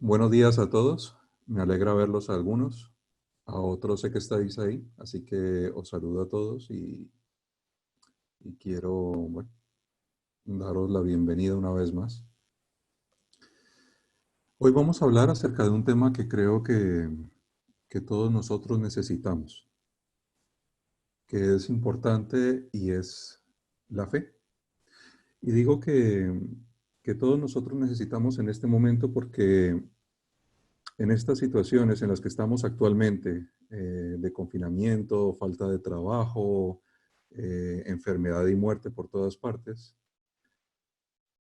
Buenos días a todos. Me alegra verlos a algunos. A otros sé que estáis ahí, así que os saludo a todos y quiero, bueno, daros la bienvenida una vez más. Hoy vamos a hablar acerca de un tema que creo que todos nosotros necesitamos, que es importante y es la fe. Y digo que todos nosotros necesitamos en este momento porque en estas situaciones en las que estamos actualmente, de confinamiento, falta de trabajo, enfermedad y muerte por todas partes,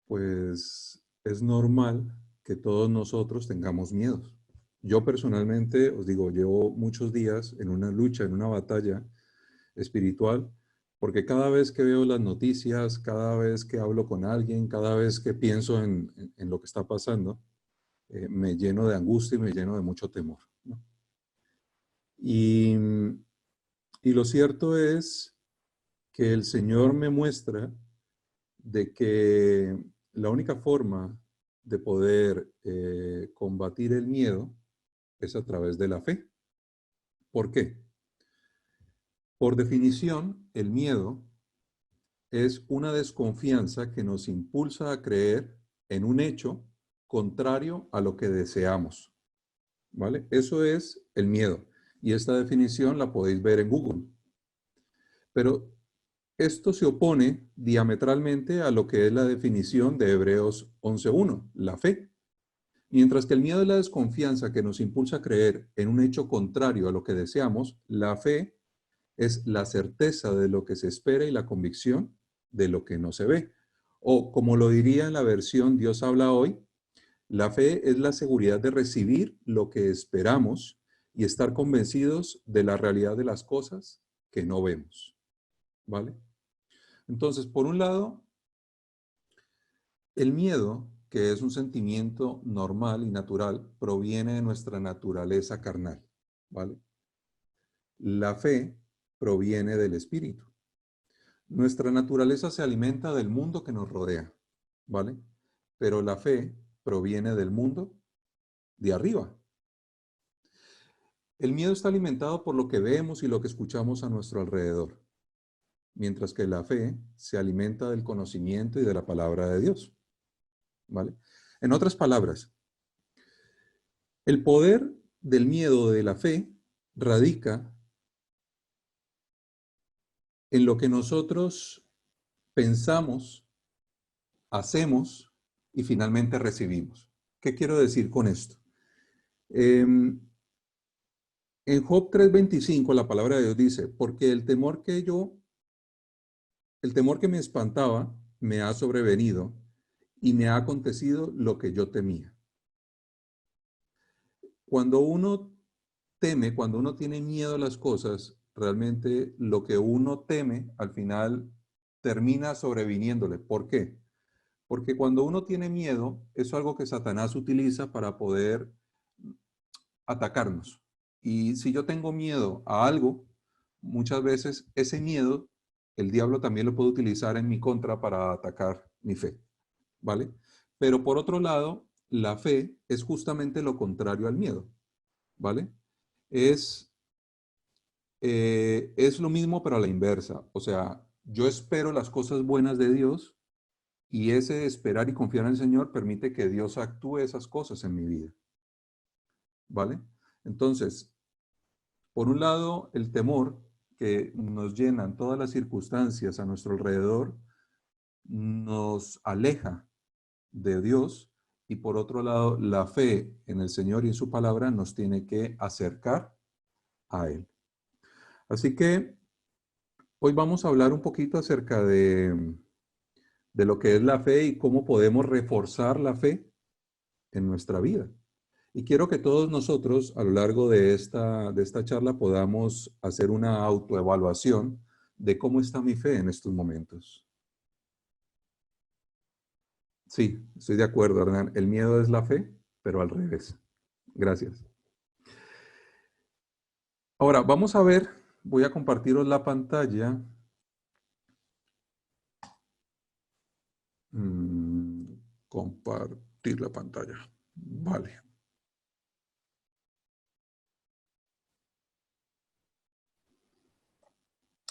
pues es normal que todos nosotros tengamos miedos. Yo personalmente, os digo, llevo muchos días en una lucha, en una batalla espiritual, porque cada vez que veo las noticias, cada vez que hablo con alguien, cada vez que pienso en lo que está pasando, me lleno de angustia y me lleno de mucho temor, ¿no? Y, y lo cierto es que el Señor me muestra de que la única forma de poder combatir el miedo es a través de la fe. ¿Por qué? Por definición, el miedo es una desconfianza que nos impulsa a creer en un hecho contrario a lo que deseamos, ¿vale? Eso es el miedo. Y esta definición la podéis ver en Google. Pero esto se opone diametralmente a lo que es la definición de Hebreos 11.1, la fe. Mientras que el miedo es la desconfianza que nos impulsa a creer en un hecho contrario a lo que deseamos, la fe es la certeza de lo que se espera y la convicción de lo que no se ve. O como lo diría en la versión Dios habla hoy, la fe es la seguridad de recibir lo que esperamos y estar convencidos de la realidad de las cosas que no vemos. ¿Vale? Entonces, por un lado, el miedo, que es un sentimiento normal y natural, proviene de nuestra naturaleza carnal, ¿vale? La fe proviene del espíritu. Nuestra naturaleza se alimenta del mundo que nos rodea, ¿vale? Pero la fe proviene del mundo de arriba. El miedo está alimentado por lo que vemos y lo que escuchamos a nuestro alrededor, mientras que la fe se alimenta del conocimiento y de la palabra de Dios, ¿vale? En otras palabras, el poder del miedo de la fe radica en lo que nosotros pensamos, hacemos y finalmente recibimos. ¿Qué quiero decir con esto? En Job 3:25 la palabra de Dios dice, porque el temor que me espantaba me ha sobrevenido y me ha acontecido lo que yo temía. Cuando uno teme, cuando uno tiene miedo a las cosas, realmente lo que uno teme al final termina sobreviniéndole. ¿Por qué? Porque cuando uno tiene miedo, eso es algo que Satanás utiliza para poder atacarnos. Y si yo tengo miedo a algo, muchas veces ese miedo, el diablo también lo puede utilizar en mi contra para atacar mi fe, ¿vale? Pero por otro lado, la fe es justamente lo contrario al miedo, ¿vale? Es es lo mismo, pero a la inversa. O sea, yo espero las cosas buenas de Dios y ese esperar y confiar en el Señor permite que Dios actúe esas cosas en mi vida. ¿Vale? Entonces, por un lado, el temor que nos llenan todas las circunstancias a nuestro alrededor nos aleja de Dios y por otro lado, la fe en el Señor y en su palabra nos tiene que acercar a Él. Así que hoy vamos a hablar un poquito acerca de lo que es la fe y cómo podemos reforzar la fe en nuestra vida. Y quiero que todos nosotros a lo largo de esta charla podamos hacer una autoevaluación de cómo está mi fe en estos momentos. Sí, estoy de acuerdo, Hernán. El miedo es la fe, pero al revés. Gracias. Ahora, vamos a ver, voy a compartiros la pantalla. Mm, compartir la pantalla. Vale.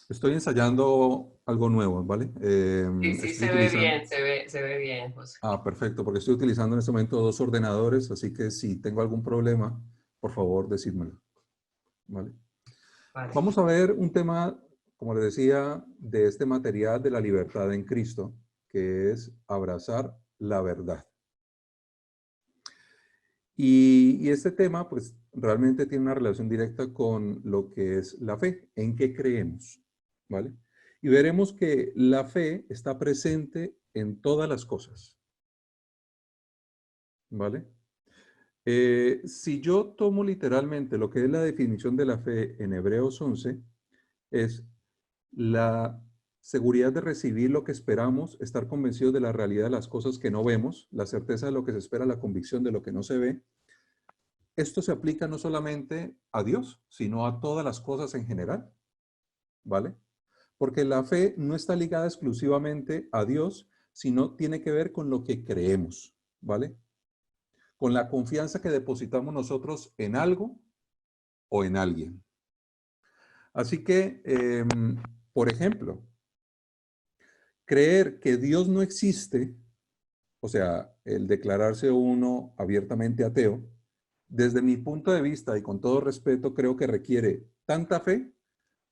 Estoy ensayando algo nuevo, ¿vale? Sí, sí, Estoy se ve utilizando... bien, se ve bien, José. Ah, perfecto, porque estoy utilizando en este momento dos ordenadores, así que si tengo algún problema, por favor, decídmelo, ¿vale? Vale. Vamos a ver un tema, como les decía, de este material de la libertad en Cristo, que es abrazar la verdad. Y este tema, pues, realmente tiene una relación directa con lo que es la fe, en qué creemos, ¿vale? Y veremos que la fe está presente en todas las cosas, ¿vale? Si yo tomo literalmente lo que es la definición de la fe en Hebreos 11, es la seguridad de recibir lo que esperamos, estar convencidos de la realidad de las cosas que no vemos, la certeza de lo que se espera, la convicción de lo que no se ve. Esto se aplica no solamente a Dios, sino a todas las cosas en general, ¿vale? Porque la fe no está ligada exclusivamente a Dios, sino tiene que ver con lo que creemos, ¿vale? Con la confianza que depositamos nosotros en algo o en alguien. Así que, por ejemplo, creer que Dios no existe, o sea, el declararse uno abiertamente ateo, desde mi punto de vista y con todo respeto, creo que requiere tanta fe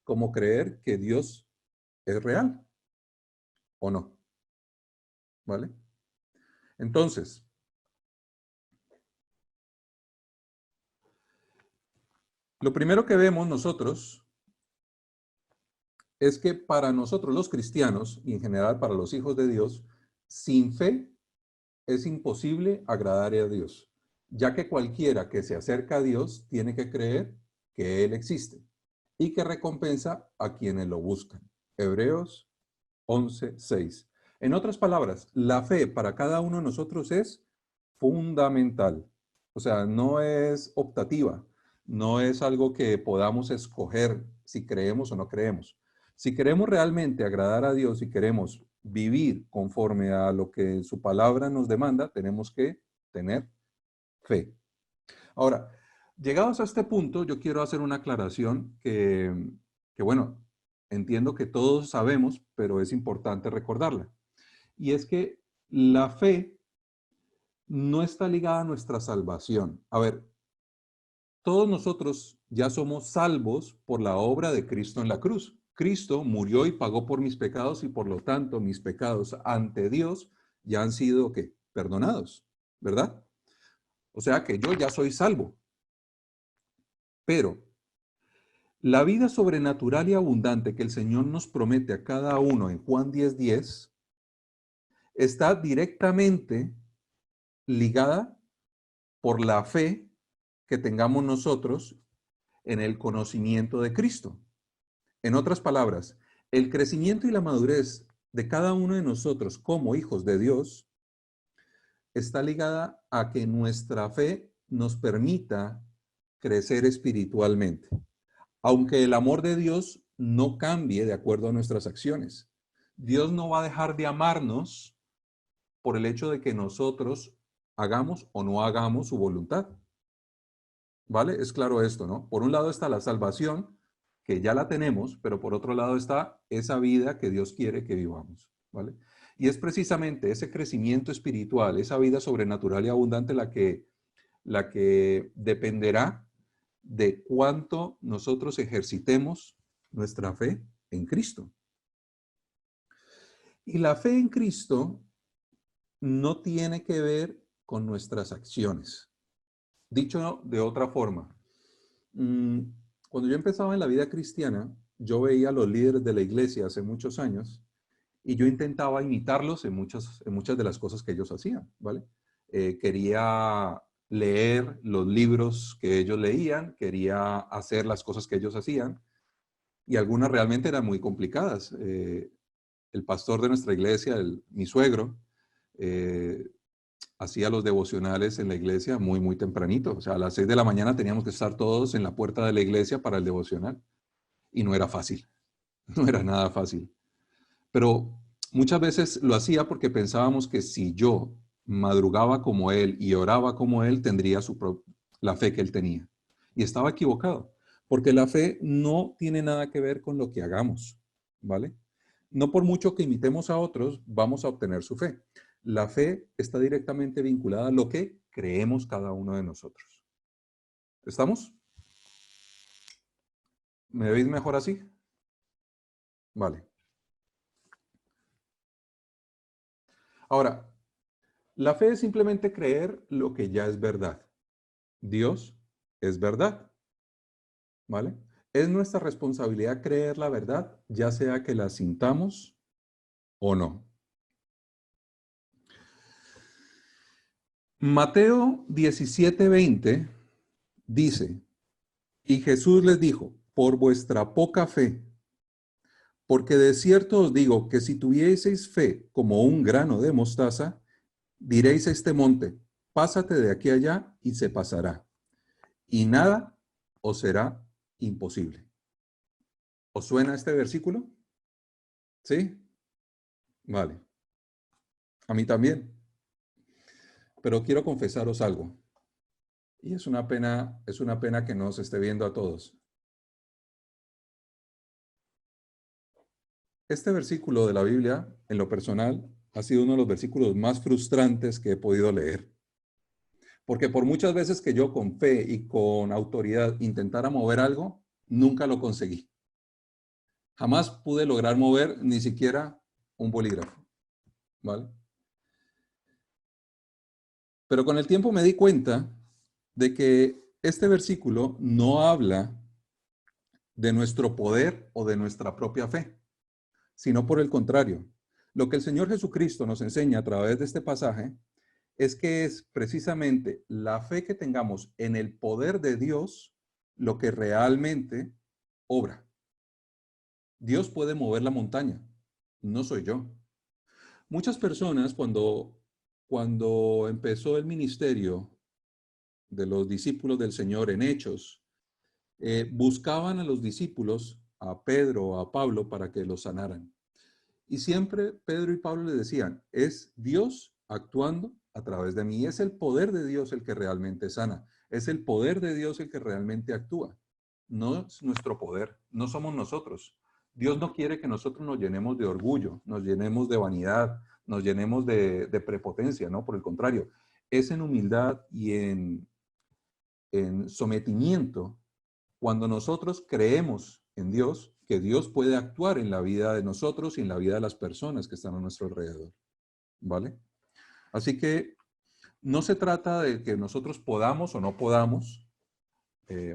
como creer que Dios es real o no, ¿vale? Entonces, lo primero que vemos nosotros es que para nosotros los cristianos y en general para los hijos de Dios, sin fe es imposible agradar a Dios, ya que cualquiera que se acerca a Dios tiene que creer que Él existe y que recompensa a quienes lo buscan. Hebreos 11:6. En otras palabras, la fe para cada uno de nosotros es fundamental. O sea, no es optativa, no es algo que podamos escoger si creemos o no creemos. Si queremos realmente agradar a Dios y queremos vivir conforme a lo que su palabra nos demanda, tenemos que tener fe. Ahora, llegados a este punto, yo quiero hacer una aclaración que bueno, entiendo que todos sabemos, pero es importante recordarla. Y es que la fe no está ligada a nuestra salvación. A ver, todos nosotros ya somos salvos por la obra de Cristo en la cruz. Cristo murió y pagó por mis pecados y por lo tanto mis pecados ante Dios ya han sido ¿qué? Perdonados, ¿verdad? O sea que yo ya soy salvo. Pero la vida sobrenatural y abundante que el Señor nos promete a cada uno en Juan 10:10 está directamente ligada por la fe que tengamos nosotros en el conocimiento de Cristo. En otras palabras, el crecimiento y la madurez de cada uno de nosotros como hijos de Dios está ligada a que nuestra fe nos permita crecer espiritualmente, aunque el amor de Dios no cambie de acuerdo a nuestras acciones. Dios no va a dejar de amarnos por el hecho de que nosotros hagamos o no hagamos su voluntad. ¿Vale? Es claro esto, ¿no? Por un lado está la salvación, que ya la tenemos, pero por otro lado está esa vida que Dios quiere que vivamos, ¿vale? Y es precisamente ese crecimiento espiritual, esa vida sobrenatural y abundante la que dependerá de cuánto nosotros ejercitemos nuestra fe en Cristo. Y la fe en Cristo no tiene que ver con nuestras acciones. Dicho de otra forma, mm, cuando yo empezaba en la vida cristiana, yo veía a los líderes de la iglesia hace muchos años y yo intentaba imitarlos en muchas de las cosas que ellos hacían, ¿vale? Quería leer los libros que ellos leían, quería hacer las cosas que ellos hacían y algunas realmente eran muy complicadas. El pastor de nuestra iglesia, mi suegro, eh, hacía los devocionales en la iglesia muy, muy tempranito. O sea, a las 6 de la mañana teníamos que estar todos en la puerta de la iglesia para el devocional. Y no era fácil, no era nada fácil. Pero muchas veces lo hacía porque pensábamos que si yo madrugaba como él y oraba como él, tendría la fe que él tenía. Y estaba equivocado, porque la fe no tiene nada que ver con lo que hagamos. ¿vale? No por mucho que imitemos a otros, vamos a obtener su fe. La fe está directamente vinculada a lo que creemos cada uno de nosotros. ¿Estamos? ¿Me veis mejor así? Vale. Ahora, la fe es simplemente creer lo que ya es verdad. Dios es verdad, ¿vale? Es nuestra responsabilidad creer la verdad, ya sea que la sintamos o no. Mateo 17:20 dice, y Jesús les dijo, por vuestra poca fe, porque de cierto os digo que si tuvieseis fe como un grano de mostaza, diréis a este monte, pásate de aquí allá y se pasará, y nada os será imposible. ¿Os suena este versículo? ¿Sí? Vale. A mí también. Pero quiero confesaros algo. Y es una pena que no se esté viendo a todos. Este versículo de la Biblia, en lo personal, ha sido uno de los versículos más frustrantes que he podido leer. Porque por muchas veces que yo con fe y con autoridad intentara mover algo, nunca lo conseguí. Jamás pude lograr mover ni siquiera un bolígrafo, ¿vale? Pero con el tiempo me di cuenta de que este versículo no habla de nuestro poder o de nuestra propia fe, sino por el contrario. Lo que el Señor Jesucristo nos enseña a través de este pasaje es que es precisamente la fe que tengamos en el poder de Dios lo que realmente obra. Dios puede mover la montaña, no soy yo. Muchas personas cuando empezó el ministerio de los discípulos del Señor en Hechos, buscaban a los discípulos, a Pedro o a Pablo, para que los sanaran. Y siempre Pedro y Pablo le decían, es Dios actuando a través de mí. Es el poder de Dios el que realmente sana. Es el poder de Dios el que realmente actúa. No es nuestro poder, no somos nosotros. Dios no quiere que nosotros nos llenemos de orgullo, nos llenemos de vanidad, nos llenemos de prepotencia, ¿no? Por el contrario, es en humildad y en sometimiento cuando nosotros creemos en Dios, que Dios puede actuar en la vida de nosotros y en la vida de las personas que están a nuestro alrededor, ¿vale? Así que no se trata de que nosotros podamos o no podamos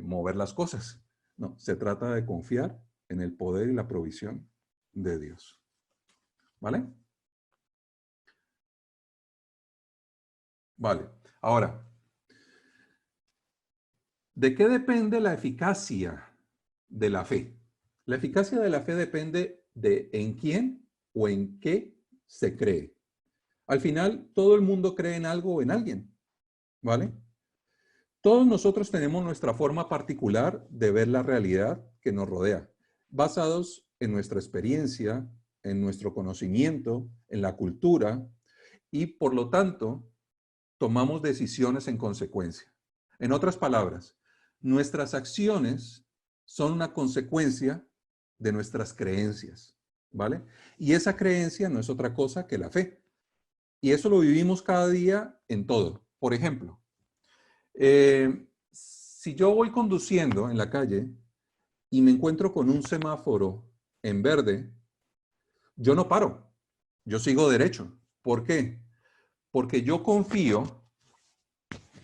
mover las cosas. No, se trata de confiar en el poder y la provisión de Dios, ¿vale? Vale. Ahora, ¿de qué depende la eficacia de la fe? La eficacia de la fe depende de en quién o en qué se cree. Al final, todo el mundo cree en algo o en alguien, ¿vale? Todos nosotros tenemos nuestra forma particular de ver la realidad que nos rodea, basados en nuestra experiencia, en nuestro conocimiento, en la cultura, y por lo tanto, tomamos decisiones en consecuencia. En otras palabras, nuestras acciones son una consecuencia de nuestras creencias, ¿vale? Y esa creencia no es otra cosa que la fe. Y eso lo vivimos cada día en todo. Por ejemplo, si yo voy conduciendo en la calle y me encuentro con un semáforo en verde, yo no paro, yo sigo derecho. ¿Por qué? Porque yo confío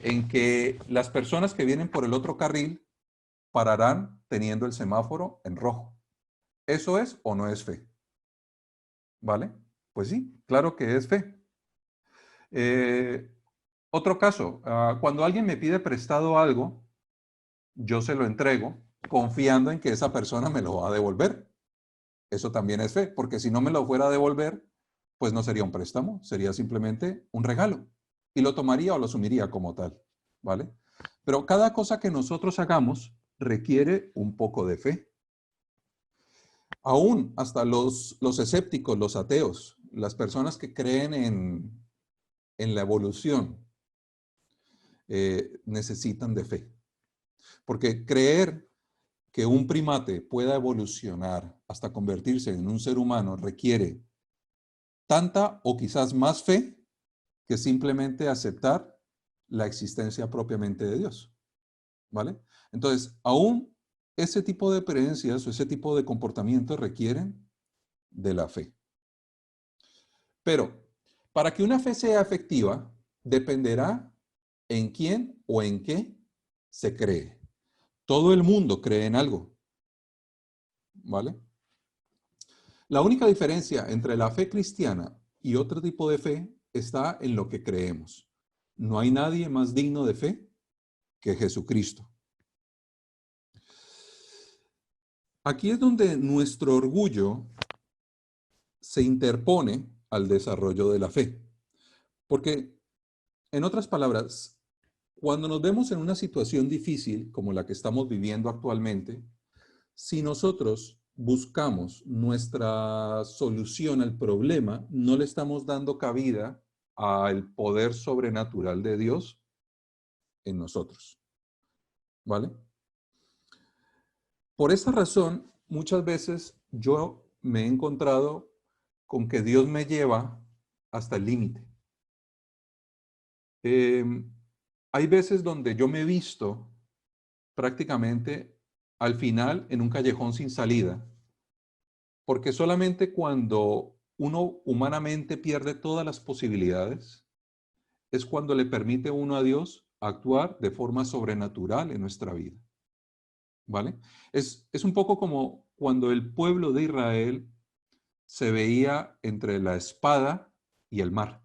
en que las personas que vienen por el otro carril pararán teniendo el semáforo en rojo. ¿Eso es o no es fe? ¿Vale? Pues sí, claro que es fe. Otro caso, cuando alguien me pide prestado algo, yo se lo entrego confiando en que esa persona me lo va a devolver. Eso también es fe, porque si no me lo fuera a devolver, pues no sería un préstamo, sería simplemente un regalo. Y lo tomaría o lo asumiría como tal, ¿vale? Pero cada cosa que nosotros hagamos requiere un poco de fe. Aún hasta los escépticos, los ateos, las personas que creen en la evolución, necesitan de fe. Porque creer que un primate pueda evolucionar hasta convertirse en un ser humano requiere tanta o quizás más fe que simplemente aceptar la existencia propiamente de Dios, ¿vale? Entonces, aún ese tipo de creencias o ese tipo de comportamientos requieren de la fe. Pero para que una fe sea efectiva, dependerá en quién o en qué se cree. Todo el mundo cree en algo, ¿vale? La única diferencia entre la fe cristiana y otro tipo de fe está en lo que creemos. No hay nadie más digno de fe que Jesucristo. Aquí es donde nuestro orgullo se interpone al desarrollo de la fe. Porque, en otras palabras, cuando nos vemos en una situación difícil como la que estamos viviendo actualmente, si nosotros buscamos nuestra solución al problema, no le estamos dando cabida al poder sobrenatural de Dios en nosotros. ¿Vale? Por esa razón, muchas veces yo me he encontrado con que Dios me lleva hasta el límite. Hay veces donde yo me he visto prácticamente al final en un callejón sin salida, porque solamente cuando uno humanamente pierde todas las posibilidades, es cuando le permite uno a Dios actuar de forma sobrenatural en nuestra vida. ¿Vale? Es un poco como cuando el pueblo de Israel se veía entre la espada y el mar.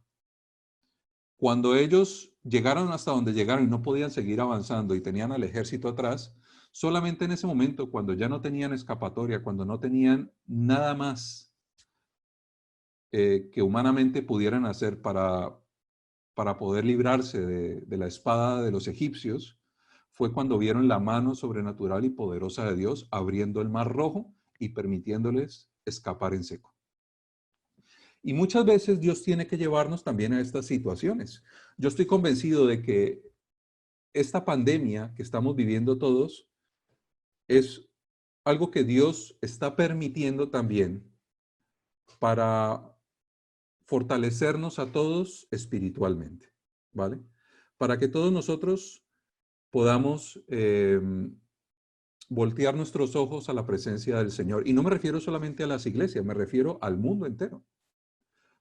Cuando ellos llegaron hasta donde llegaron y no podían seguir avanzando y tenían al ejército atrás, solamente en ese momento, cuando ya no tenían escapatoria, cuando no tenían nada más que humanamente pudieran hacer para poder librarse de la espada de los egipcios, fue cuando vieron la mano sobrenatural y poderosa de Dios abriendo el mar Rojo y permitiéndoles escapar en seco. Y muchas veces Dios tiene que llevarnos también a estas situaciones. Yo estoy convencido de que esta pandemia que estamos viviendo todos es algo que Dios está permitiendo también para fortalecernos a todos espiritualmente, ¿vale? Para que todos nosotros podamos voltear nuestros ojos a la presencia del Señor. Y no me refiero solamente a las iglesias, me refiero al mundo entero.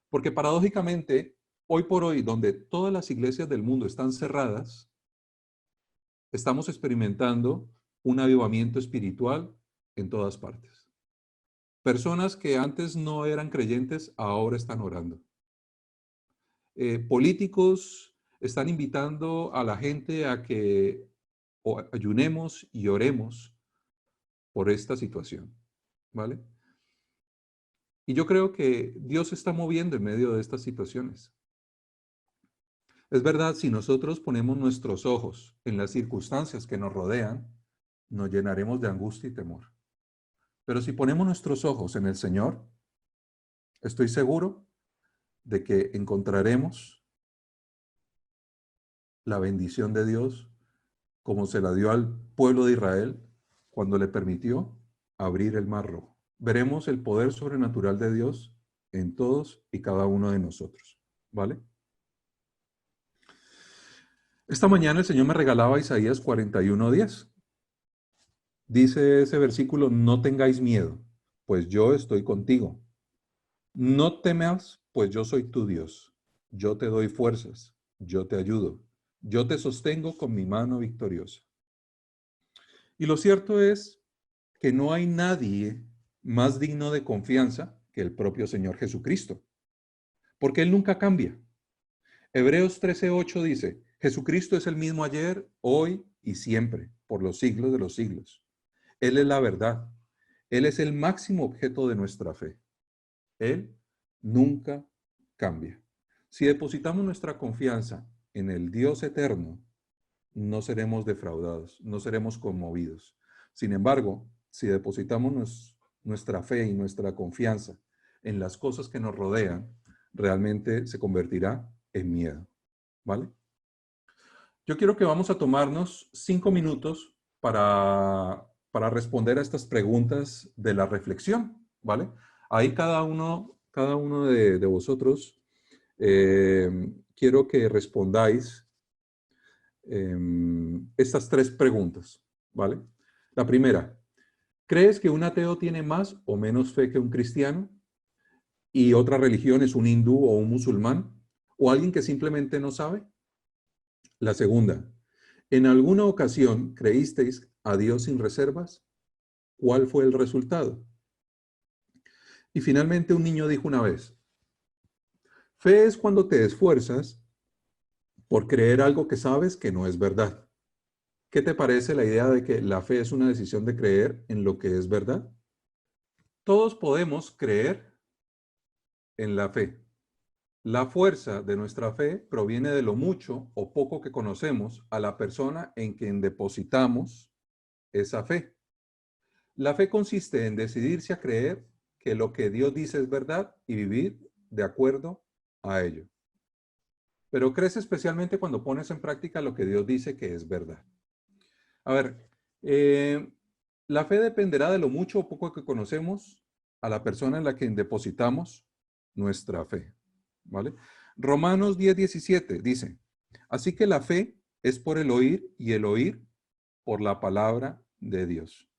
Porque paradójicamente, hoy por hoy, donde todas las iglesias del mundo están cerradas, estamos experimentando un avivamiento espiritual en todas partes. Personas que antes no eran creyentes, ahora están orando. Políticos están invitando a la gente a que ayunemos y oremos por esta situación, ¿vale? Y yo creo que Dios se está moviendo en medio de estas situaciones. Es verdad, si nosotros ponemos nuestros ojos en las circunstancias que nos rodean, nos llenaremos de angustia y temor. Pero si ponemos nuestros ojos en el Señor, estoy seguro de que encontraremos la bendición de Dios como se la dio al pueblo de Israel cuando le permitió abrir el mar Rojo. Veremos el poder sobrenatural de Dios en todos y cada uno de nosotros, ¿vale? Esta mañana el Señor me regalaba Isaías 41:10. Dice ese versículo, no tengáis miedo, pues yo estoy contigo. No temas, pues yo soy tu Dios. Yo te doy fuerzas, yo te ayudo. Yo te sostengo con mi mano victoriosa. Y lo cierto es que no hay nadie más digno de confianza que el propio Señor Jesucristo, porque Él nunca cambia. Hebreos 13:8 dice, Jesucristo es el mismo ayer, hoy y siempre, por los siglos de los siglos. Él es la verdad. Él es el máximo objeto de nuestra fe. Él nunca cambia. Si depositamos nuestra confianza en el Dios eterno, no seremos defraudados, no seremos conmovidos. Sin embargo, si depositamos nuestra fe y nuestra confianza en las cosas que nos rodean, realmente se convertirá en miedo. ¿Vale? Yo quiero que vamos a tomarnos 5 minutos para para responder a estas preguntas de la reflexión, ¿vale? Ahí cada uno de vosotros quiero que respondáis estas 3 preguntas, ¿vale? La primera, ¿crees que un ateo tiene más o menos fe que un cristiano? ¿Y otra religión es un hindú o un musulmán? ¿O alguien que simplemente no sabe? La segunda, ¿en alguna ocasión creísteis a Dios sin reservas? ¿Cuál fue el resultado? Y finalmente un niño dijo una vez, fe es cuando te esfuerzas por creer algo que sabes que no es verdad. ¿Qué te parece la idea de que la fe es una decisión de creer en lo que es verdad? Todos podemos creer en la fe. La fuerza de nuestra fe proviene de lo mucho o poco que conocemos a la persona en quien depositamos esa fe. La fe consiste en decidirse a creer que lo que Dios dice es verdad y vivir de acuerdo a ello. Pero crece especialmente cuando pones en práctica lo que Dios dice que es verdad. A ver, la fe dependerá de lo mucho o poco que conocemos a la persona en la que depositamos nuestra fe. ¿Vale? Romanos 10:17 dice, así que la fe es por el oír y el oír por la palabra de Dios.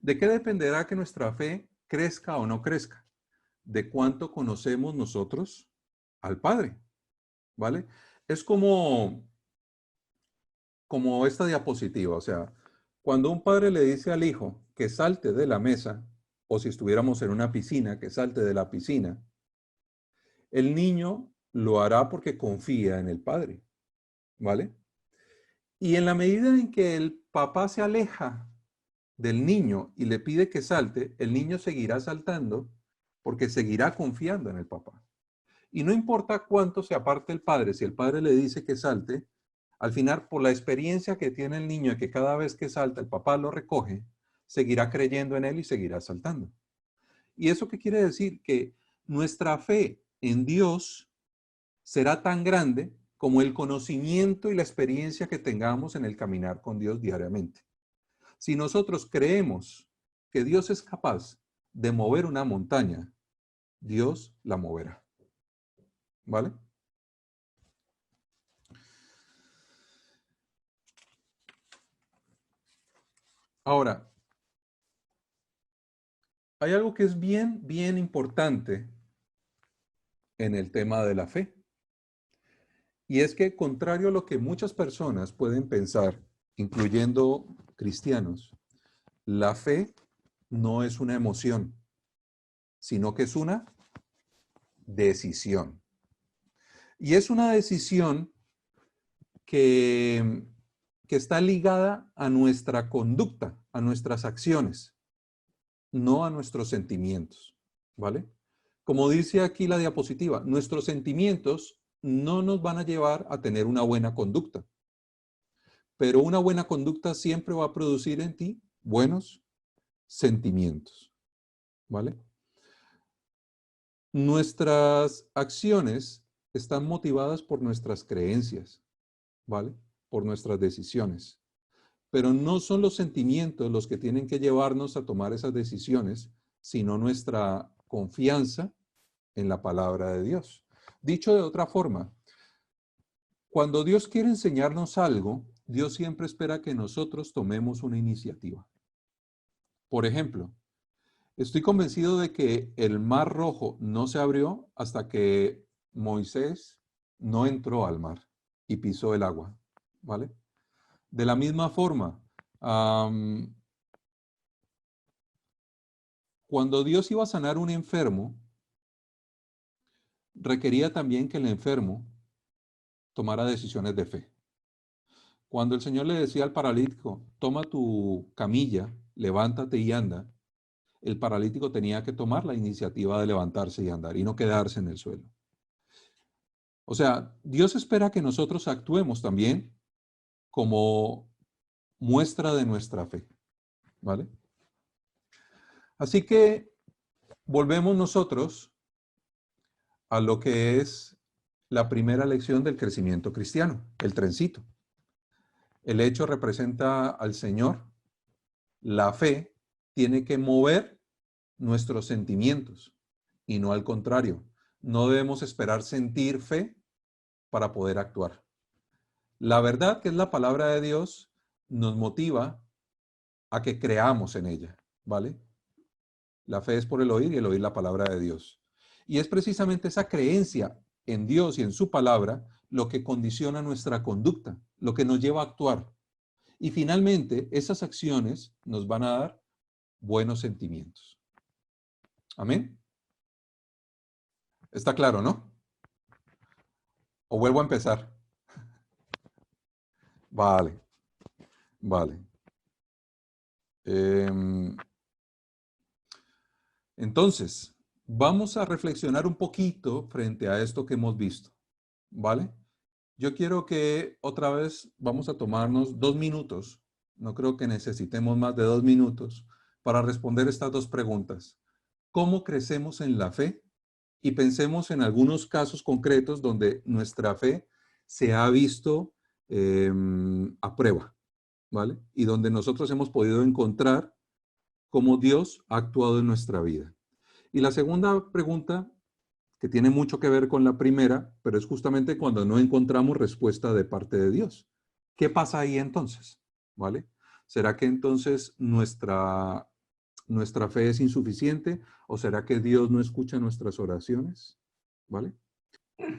¿De qué dependerá que nuestra fe crezca o no crezca? De cuánto conocemos nosotros al Padre, ¿vale? Es como esta diapositiva, o sea, cuando un padre le dice al hijo que salte de la mesa, o si estuviéramos en una piscina, que salte de la piscina, el niño lo hará porque confía en el padre, ¿vale? Y en la medida en que el papá se aleja del niño y le pide que salte, el niño seguirá saltando porque seguirá confiando en el papá. Y no importa cuánto se aparte el padre, si el padre le dice que salte, al final, por la experiencia que tiene el niño de que cada vez que salta el papá lo recoge, seguirá creyendo en él y seguirá saltando. ¿Y eso qué quiere decir? Que nuestra fe en Dios será tan grande como el conocimiento y la experiencia que tengamos en el caminar con Dios diariamente. Si nosotros creemos que Dios es capaz de mover una montaña, Dios la moverá. ¿Vale? Ahora, hay algo que es bien importante en el tema de la fe. Y es que, contrario a lo que muchas personas pueden pensar, incluyendo cristianos, la fe no es una emoción, sino que es una decisión. Y es una decisión que está ligada a nuestra conducta, a nuestras acciones, no a nuestros sentimientos, ¿vale? Como dice aquí la diapositiva, nuestros sentimientos no nos van a llevar a tener una buena conducta, pero una buena conducta siempre va a producir en ti buenos sentimientos, ¿vale? Nuestras acciones están motivadas por nuestras creencias, ¿vale? Por nuestras decisiones. Pero no son los sentimientos los que tienen que llevarnos a tomar esas decisiones, sino nuestra confianza en la palabra de Dios. Dicho de otra forma, cuando Dios quiere enseñarnos algo, Dios siempre espera que nosotros tomemos una iniciativa. Por ejemplo, estoy convencido de que el Mar Rojo no se abrió hasta que Moisés no entró al mar y pisó el agua, ¿vale? De la misma forma, cuando Dios iba a sanar a un enfermo, requería también que el enfermo tomara decisiones de fe. Cuando el Señor le decía al paralítico, toma tu camilla, levántate y anda, el paralítico tenía que tomar la iniciativa de levantarse y andar y no quedarse en el suelo. O sea, Dios espera que nosotros actuemos también como muestra de nuestra fe, ¿vale? Así que volvemos nosotros a lo que es la primera lección del crecimiento cristiano, el trencito. El hecho representa al Señor La fe tiene que mover nuestros sentimientos y no al contrario. No debemos esperar sentir fe para poder actuar. La verdad, que es la palabra de Dios, nos motiva a que creamos en ella, ¿vale? La fe es por el oír y el oír la palabra de Dios. Y es precisamente esa creencia en Dios y en su palabra lo que condiciona nuestra conducta, lo que nos lleva a actuar. Y finalmente, esas acciones nos van a dar buenos sentimientos. Amén. ¿Está claro, no? ¿O vuelvo a empezar? Vale, vale. Entonces, vamos a reflexionar un poquito frente a esto que hemos visto, ¿vale? Yo quiero que otra vez vamos a tomarnos 2 minutos. No creo que necesitemos más de 2 minutos para responder estas dos preguntas. ¿Cómo crecemos en la fe? Y pensemos en algunos casos concretos donde nuestra fe se ha visto a prueba, ¿vale? Y donde nosotros hemos podido encontrar cómo Dios ha actuado en nuestra vida. Y la segunda pregunta, que tiene mucho que ver con la primera, pero es justamente cuando no encontramos respuesta de parte de Dios. ¿Qué pasa ahí entonces? ¿Vale? ¿Será que entonces nuestra fe es insuficiente o será que Dios no escucha nuestras oraciones? ¿Vale?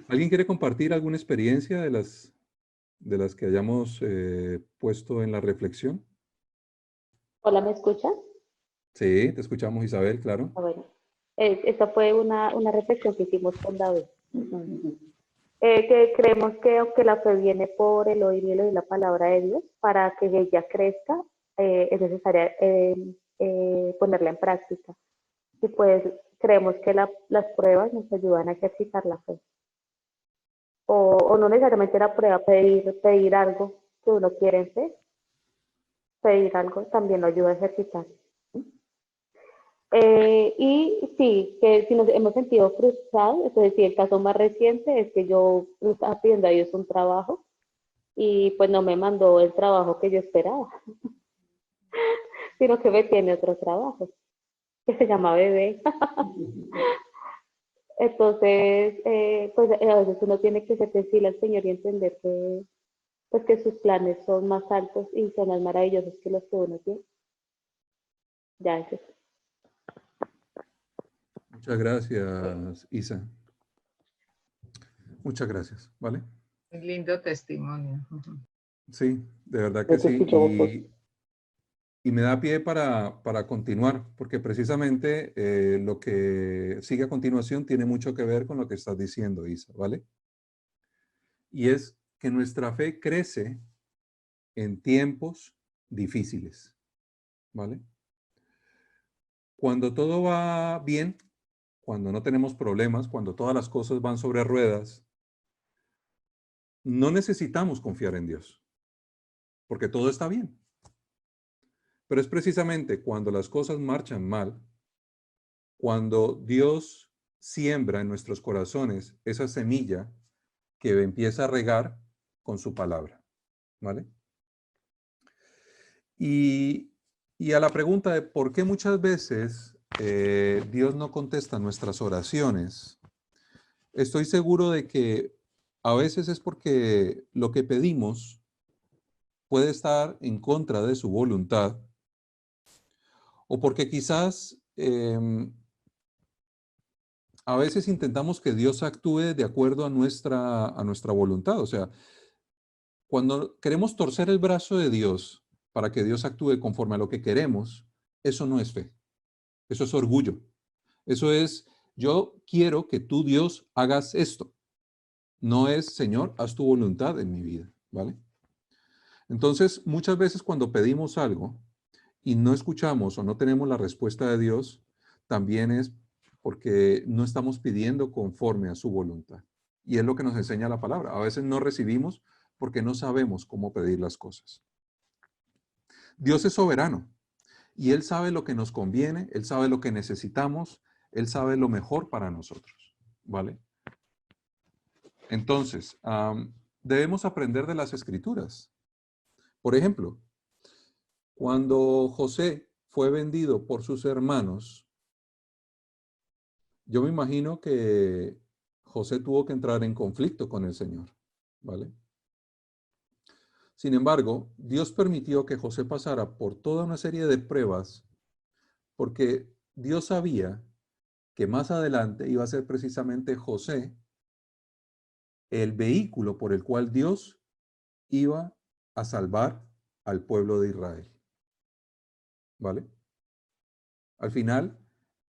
¿Alguien quiere compartir alguna experiencia de las que hayamos puesto en la reflexión? Hola, ¿me escuchas? Sí, te escuchamos, Isabel, claro. Bueno, esta fue una reflexión que hicimos con David. Que creemos que aunque la fe viene por el oír y el oír la palabra de Dios, para que ella crezca, es necesaria ponerla en práctica. Y pues creemos que las pruebas nos ayudan a ejercitar la fe. O no necesariamente la prueba, pedir algo que uno quiere en fe, pedir algo también lo ayuda a ejercitar. Y sí, que si nos hemos sentido frustrados, entonces sí, el caso más reciente es que yo le estaba pidiendo a Dios un trabajo y pues no me mandó el trabajo que yo esperaba, sino que me tiene otro trabajo, que se llama bebé. Entonces, pues a veces uno tiene que ser sensible al Señor y entender que, pues, que sus planes son más altos y son más maravillosos que los que uno tiene. Ya es eso. Muchas gracias, Isa. Muchas gracias, ¿vale? Un lindo testimonio. Sí, de verdad que Yo te sí. escucho, vos. Y me da pie para continuar, porque precisamente lo que sigue a continuación tiene mucho que ver con lo que estás diciendo, Isa, ¿vale? Y es que nuestra fe crece en tiempos difíciles, ¿vale? Cuando todo va bien, cuando no tenemos problemas, cuando todas las cosas van sobre ruedas, no necesitamos confiar en Dios, porque todo está bien. Pero es precisamente cuando las cosas marchan mal, cuando Dios siembra en nuestros corazones esa semilla que empieza a regar con su palabra, ¿vale? Y, y a la pregunta de por qué muchas veces Dios no contesta nuestras oraciones, estoy seguro de que a veces es porque lo que pedimos puede estar en contra de su voluntad o porque quizás a veces intentamos que Dios actúe de acuerdo a nuestra voluntad. O sea, cuando queremos torcer el brazo de Dios para que Dios actúe conforme a lo que queremos, eso no es fe. Eso es orgullo. Eso es, yo quiero que tú, Dios, hagas esto. No es, Señor, haz tu voluntad en mi vida, ¿vale? Entonces, muchas veces cuando pedimos algo y no escuchamos o no tenemos la respuesta de Dios, también es porque no estamos pidiendo conforme a su voluntad. Y es lo que nos enseña la palabra. A veces no recibimos porque no sabemos cómo pedir las cosas. Dios es soberano y Él sabe lo que nos conviene, Él sabe lo que necesitamos, Él sabe lo mejor para nosotros, ¿vale? Entonces, debemos aprender de las Escrituras. Por ejemplo, Cuando José fue vendido por sus hermanos, yo me imagino que José tuvo que entrar en conflicto con el Señor, ¿vale? Sin embargo, Dios permitió que José pasara por toda una serie de pruebas porque Dios sabía que más adelante iba a ser precisamente José el vehículo por el cual Dios iba a salvar al pueblo de Israel, ¿vale? Al final,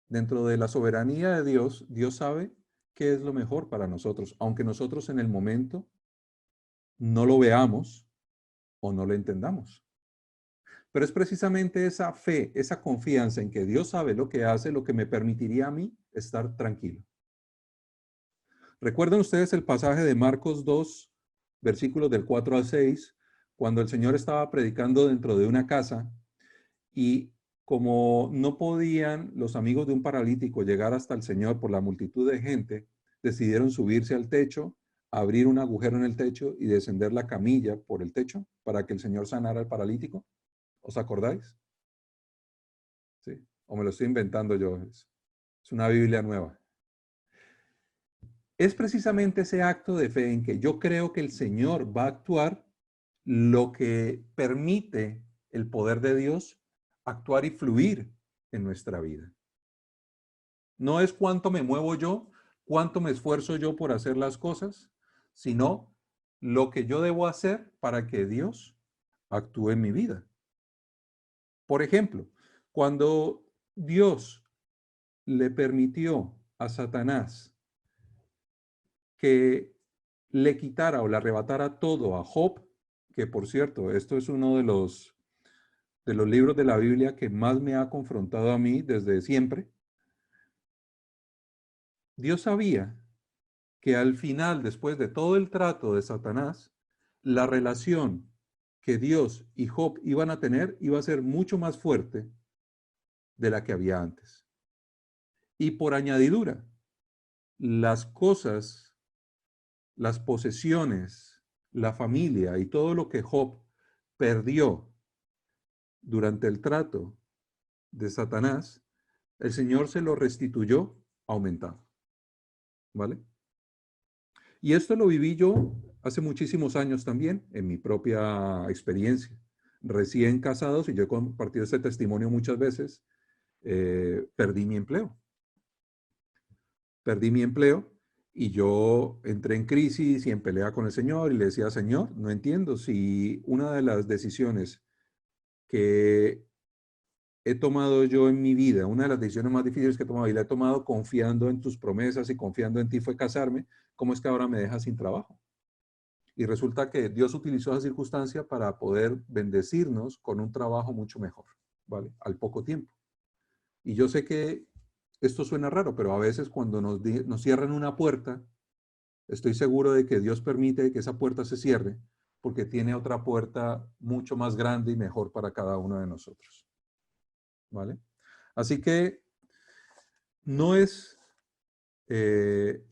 dentro de la soberanía de Dios, Dios sabe qué es lo mejor para nosotros, aunque nosotros en el momento no lo veamos o no lo entendamos. Pero es precisamente esa fe, esa confianza en que Dios sabe lo que hace, lo que me permitiría a mí estar tranquilo. ¿Recuerdan ustedes el pasaje de Marcos 2, versículos del 4 al 6, cuando el Señor estaba predicando dentro de una casa y como no podían los amigos de un paralítico llegar hasta el Señor por la multitud de gente, decidieron subirse al techo, abrir un agujero en el techo y descender la camilla por el techo para que el Señor sanara al paralítico? ¿Os acordáis? Sí. ¿O me lo estoy inventando yo? Es una Biblia nueva. Es precisamente ese acto de fe en que yo creo que el Señor va a actuar lo que permite el poder de Dios actuar y fluir en nuestra vida. No es cuánto me muevo yo, cuánto me esfuerzo yo por hacer las cosas, sino lo que yo debo hacer para que Dios actúe en mi vida. Por ejemplo, cuando Dios le permitió a Satanás que le quitara o le arrebatara todo a Job, que por cierto, esto es uno de los libros de la Biblia que más me ha confrontado a mí desde siempre. Dios sabía que al final, después de todo el trato de Satanás, la relación que Dios y Job iban a tener iba a ser mucho más fuerte de la que había antes. Y por añadidura, las cosas, las posesiones, la familia y todo lo que Job perdió durante el trato de Satanás, el Señor se lo restituyó aumentado. ¿Vale? Y esto lo viví yo hace muchísimos años también, en mi propia experiencia. Recién casados, y yo he compartido este testimonio muchas veces, perdí mi empleo. Perdí mi empleo y yo entré en crisis y en pelea con el Señor y le decía, Señor, no entiendo si una de las decisiones que he tomado yo en mi vida, una de las decisiones más difíciles que he tomado y la he tomado confiando en tus promesas y confiando en ti fue casarme, ¿cómo es que ahora me dejas sin trabajo? Y resulta que Dios utilizó esa circunstancia para poder bendecirnos con un trabajo mucho mejor, ¿vale? Al poco tiempo. Y yo sé que esto suena raro, pero a veces cuando nos cierran una puerta, estoy seguro de que Dios permite que esa puerta se cierre porque tiene otra puerta mucho más grande y mejor para cada uno de nosotros, ¿vale? Así que no es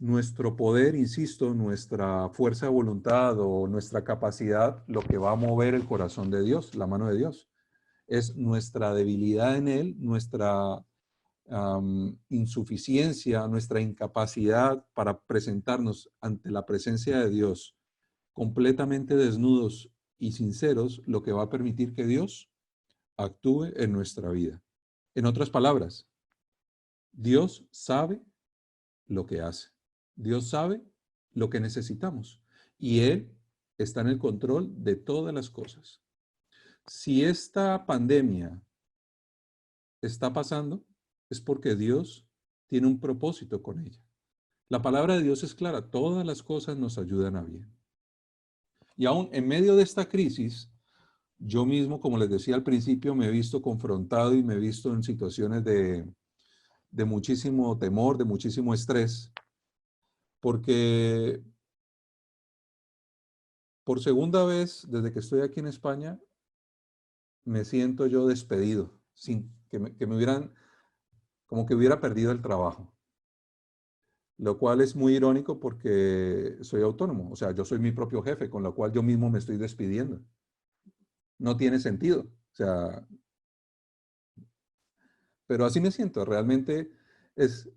nuestro poder, insisto, nuestra fuerza de voluntad o nuestra capacidad lo que va a mover el corazón de Dios, la mano de Dios. Es nuestra debilidad en Él, nuestra insuficiencia, nuestra incapacidad para presentarnos ante la presencia de Dios completamente desnudos y sinceros, lo que va a permitir que Dios actúe en nuestra vida. En otras palabras, Dios sabe lo que hace. Dios sabe lo que necesitamos y Él está en el control de todas las cosas. Si esta pandemia está pasando, es porque Dios tiene un propósito con ella. La palabra de Dios es clara, todas las cosas nos ayudan a bien. Y aún en medio de esta crisis, yo mismo, como les decía al principio, me he visto confrontado y me he visto en situaciones de muchísimo temor, de muchísimo estrés, porque por segunda vez desde que estoy aquí en España, me siento yo despedido, sin que me hubieran, como que hubiera perdido el trabajo. Lo cual es muy irónico porque soy autónomo, o sea, yo soy mi propio jefe, con lo cual yo mismo me estoy despidiendo. No tiene sentido, O sea, pero así me siento. Realmente es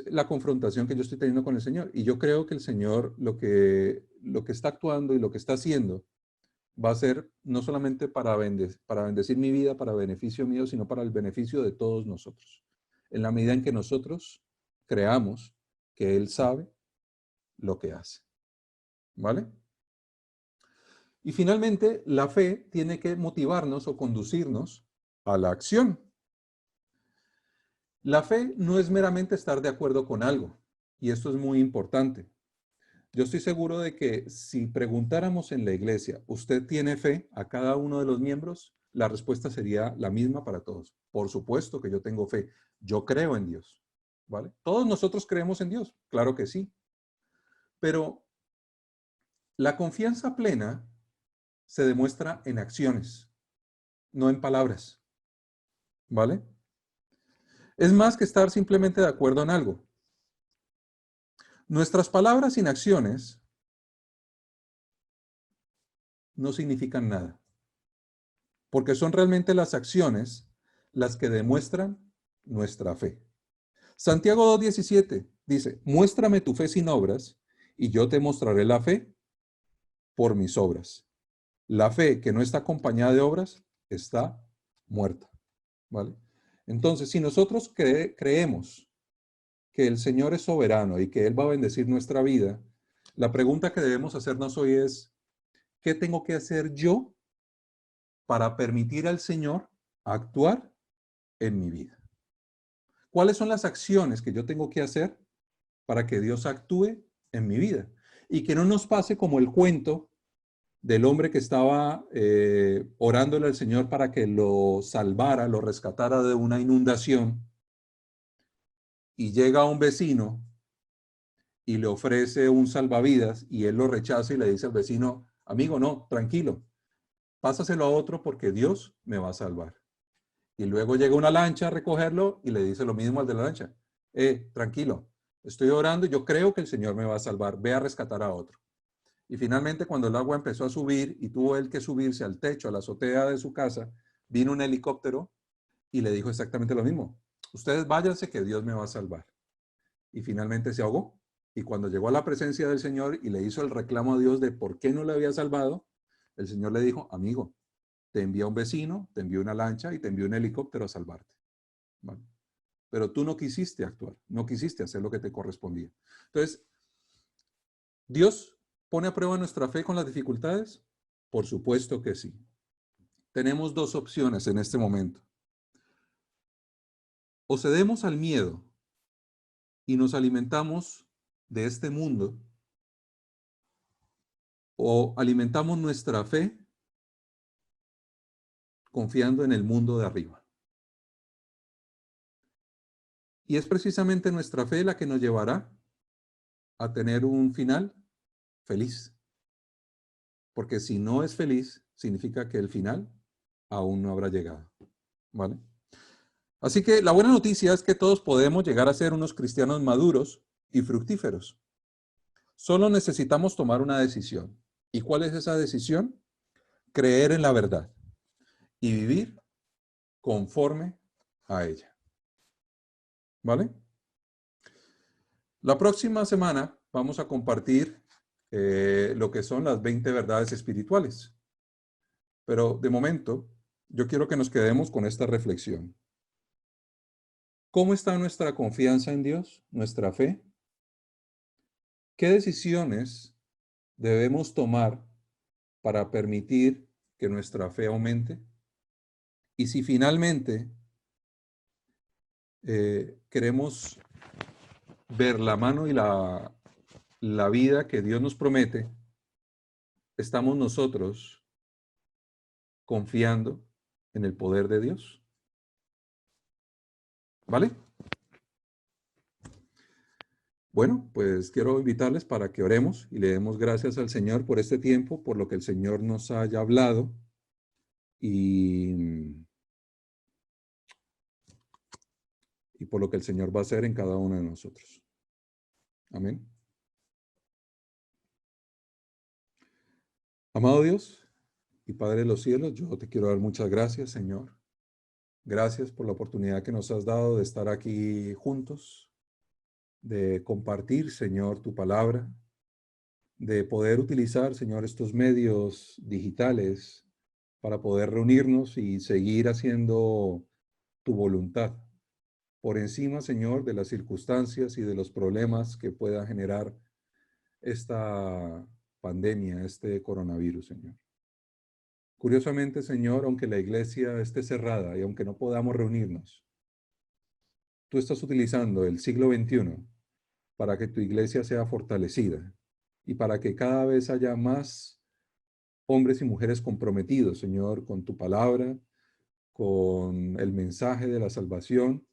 la confrontación que yo estoy teniendo con el Señor. Y yo creo que el Señor lo que está actuando y lo que está haciendo va a ser no solamente para bendecir mi vida, para beneficio mío, sino para el beneficio de todos nosotros. En la medida en que nosotros creamos que Él sabe lo que hace. ¿Vale? Y finalmente, la fe tiene que motivarnos o conducirnos a la acción. La fe no es meramente estar de acuerdo con algo, y esto es muy importante. Yo estoy seguro de que si preguntáramos en la iglesia, ¿usted tiene fe a cada uno de los miembros? La respuesta sería la misma para todos. Por supuesto que yo tengo fe. Yo creo en Dios. ¿Vale? Todos nosotros creemos en Dios. Claro que sí. Pero la confianza plena se demuestra en acciones, no en palabras. ¿Vale? Es más que estar simplemente de acuerdo en algo. Nuestras palabras sin acciones no significan nada, porque son realmente las acciones las que demuestran nuestra fe. Santiago 2:17 dice, muéstrame tu fe sin obras y yo te mostraré la fe por mis obras. La fe que no está acompañada de obras está muerta. ¿Vale? Entonces, si nosotros creemos que el Señor es soberano y que Él va a bendecir nuestra vida, la pregunta que debemos hacernos hoy es, ¿qué tengo que hacer yo para permitir al Señor actuar en mi vida? ¿Cuáles son las acciones que yo tengo que hacer para que Dios actúe en mi vida? Y que no nos pase como el cuento del hombre que estaba orándole al Señor para que lo salvara, lo rescatara de una inundación, y llega un vecino y le ofrece un salvavidas y él lo rechaza y le dice al vecino, amigo, no, tranquilo, pásaselo a otro porque Dios me va a salvar. Y luego llega una lancha a recogerlo y le dice lo mismo al de la lancha. Tranquilo, estoy orando y yo creo que el Señor me va a salvar. Ve a rescatar a otro. Y finalmente, cuando el agua empezó a subir y tuvo él que subirse al techo, a la azotea de su casa, vino un helicóptero y le dijo exactamente lo mismo. Ustedes váyanse que Dios me va a salvar. Y finalmente se ahogó. Y cuando llegó a la presencia del Señor y le hizo el reclamo a Dios de por qué no le había salvado, el Señor le dijo, amigo, te envía un vecino, te envió una lancha y te envió un helicóptero a salvarte. ¿Vale? Pero tú no quisiste actuar, no quisiste hacer lo que te correspondía. Entonces, ¿Dios pone a prueba nuestra fe con las dificultades? Por supuesto que sí. Tenemos dos opciones en este momento. O cedemos al miedo y nos alimentamos de este mundo, o alimentamos nuestra fe confiando en el mundo de arriba. Y es precisamente nuestra fe la que nos llevará a tener un final feliz. Porque si no es feliz, significa que el final aún no habrá llegado. ¿Vale? Así que la buena noticia es que todos podemos llegar a ser unos cristianos maduros y fructíferos. Solo necesitamos tomar una decisión. ¿Y cuál es esa decisión? Creer en la verdad y vivir conforme a ella. ¿Vale? La próxima semana vamos a compartir lo que son las 20 verdades espirituales. Pero de momento, yo quiero que nos quedemos con esta reflexión. ¿Cómo está nuestra confianza en Dios, nuestra fe? ¿Qué decisiones debemos tomar para permitir que nuestra fe aumente? Y si finalmente queremos ver la mano y la vida que Dios nos promete, ¿estamos nosotros confiando en el poder de Dios? ¿Vale? Bueno, pues quiero invitarles para que oremos y le demos gracias al Señor por este tiempo, por lo que el Señor nos haya hablado y por lo que el Señor va a hacer en cada uno de nosotros. Amén. Amado Dios, y Padre de los cielos, yo te quiero dar muchas gracias, Señor. Gracias por la oportunidad que nos has dado de estar aquí juntos, de compartir, Señor, tu palabra, de poder utilizar, Señor, estos medios digitales para poder reunirnos y seguir haciendo tu voluntad. Por encima, Señor, de las circunstancias y de los problemas que pueda generar esta pandemia, este coronavirus, Señor. Curiosamente, Señor, aunque la iglesia esté cerrada y aunque no podamos reunirnos, tú estás utilizando el siglo XXI para que tu iglesia sea fortalecida y para que cada vez haya más hombres y mujeres comprometidos, Señor, con tu palabra, con el mensaje de la salvación,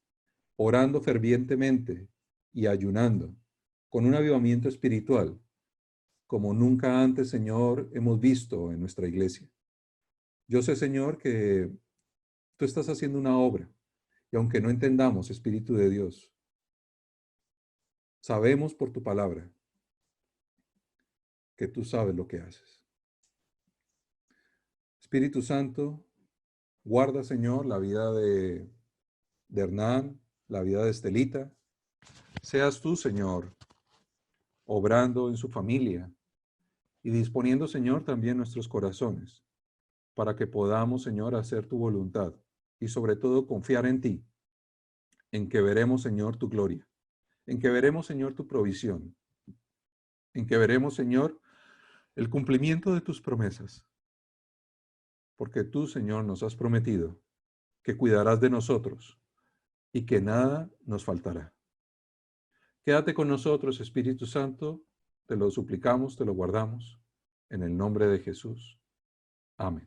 orando fervientemente y ayunando, con un avivamiento espiritual, como nunca antes, Señor, hemos visto en nuestra iglesia. Yo sé, Señor, que tú estás haciendo una obra, y aunque no entendamos, Espíritu de Dios, sabemos por tu palabra que tú sabes lo que haces. Espíritu Santo, guarda, Señor, la vida de Hernán, la vida de Estelita. Seas tú, Señor, obrando en su familia y disponiendo, Señor, también nuestros corazones para que podamos, Señor, hacer tu voluntad y sobre todo confiar en ti, en que veremos, Señor, tu gloria, en que veremos, Señor, tu provisión, en que veremos, Señor, el cumplimiento de tus promesas, porque tú, Señor, nos has prometido que cuidarás de nosotros y que nada nos faltará. Quédate con nosotros, Espíritu Santo, te lo suplicamos, te lo guardamos, en el nombre de Jesús. Amén.